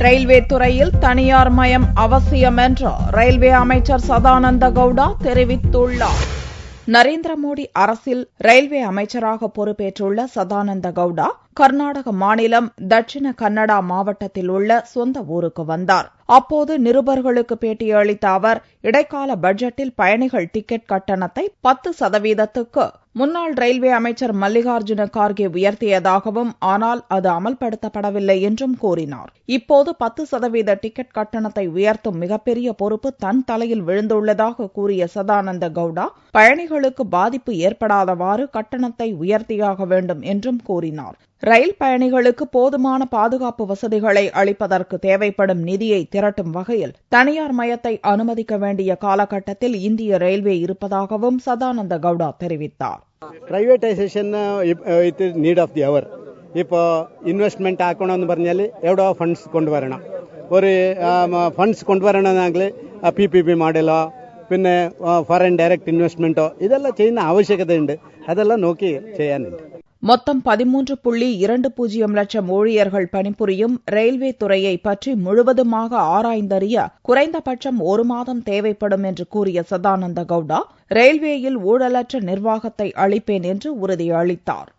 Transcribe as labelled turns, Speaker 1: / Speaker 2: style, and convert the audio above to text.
Speaker 1: Railway துறையில் தனியார் மயம் அவசியம் என்று ரயில்வே அமைச்சர் சதானந்த கவுடா தெரிவித்துள்ளார். நரேந்திர மோடி அரசில் ரயில்வே அமைச்சராக பொறுப்பேற்றுள்ள சதானந்த கவுடா கர்நாடக மாநிலம் தட்சிண கன்னடா மாவட்டத்தில் உள்ள சொந்த ஊருக்கு வந்தார். அப்போது நிருபர்களுக்கு பேட்டியளித்த அவர், இடைக்கால பட்ஜெட்டில் பயணிகள் டிக்கெட் கட்டணத்தை 10%க்கு முன்னாள் ரயில்வே அமைச்சர் மல்லிகார்ஜுன கார்கே உயர்த்தியதாகவும், ஆனால் அது அமல்படுத்தப்படவில்லை என்றும் கூறினார். இப்போது 10% டிக்கெட் கட்டணத்தை உயர்த்தும் மிகப்பெரிய பொறுப்பு தன் தலையில் விழுந்துள்ளதாக கூறிய சதானந்த கவுடா, பயணிகளுக்கு பாதிப்பு ஏற்படாதவாறு கட்டணத்தை உயர்த்தியாக வேண்டும் என்றும் கூறினார். ரயில் பயணிகளுக்கு போதுமான பாதுகாப்பு வசதிகளை அளிப்பதற்கு தேவைப்படும் நிதியை திரட்டும் வகையில் தனியார் மயத்தை அனுமதிக்க வேண்டிய காலகட்டத்தில் இந்திய ரயில்வே இருப்பதாகவும் சதானந்த கவுடா தெரிவித்தார்.
Speaker 2: Privatisation with need of the അവർ. ഇപ്പോൾ ഇൻവെസ്റ്റ്മെന്റ് ആക്കണമെന്ന് പറഞ്ഞാൽ എവിടെ ഫണ്ട്സ് കൊണ്ടുവരണം. ഒരു ഫണ്ട്സ് കൊണ്ടുവരണമെന്നെങ്കിൽ PPP മോഡലോ പിന്നെ ഫോറിൻ ഡയറക്റ്റ് ഇൻവെസ്റ്റ്മെന്റോ ഇതെല്ലാം ചെയ്യുന്ന ആവശ്യകതയുണ്ട്. അതെല്ലാം നോക്കി ചെയ്യാനുണ്ട്.
Speaker 1: மொத்தம் 13.20 லட்சம் ஊழியர்கள் பணிபுரியும் ரயில்வே துறையை பற்றி முழுவதுமாக ஆராய்ந்தறிய குறைந்தபட்சம் 1 மாதம் தேவைப்படும் என்று கூறிய சதானந்த கவுடா, ரயில்வேயில் ஊழலற்ற நிர்வாகத்தை அளிப்பேன் என்று உறுதியளித்தார்.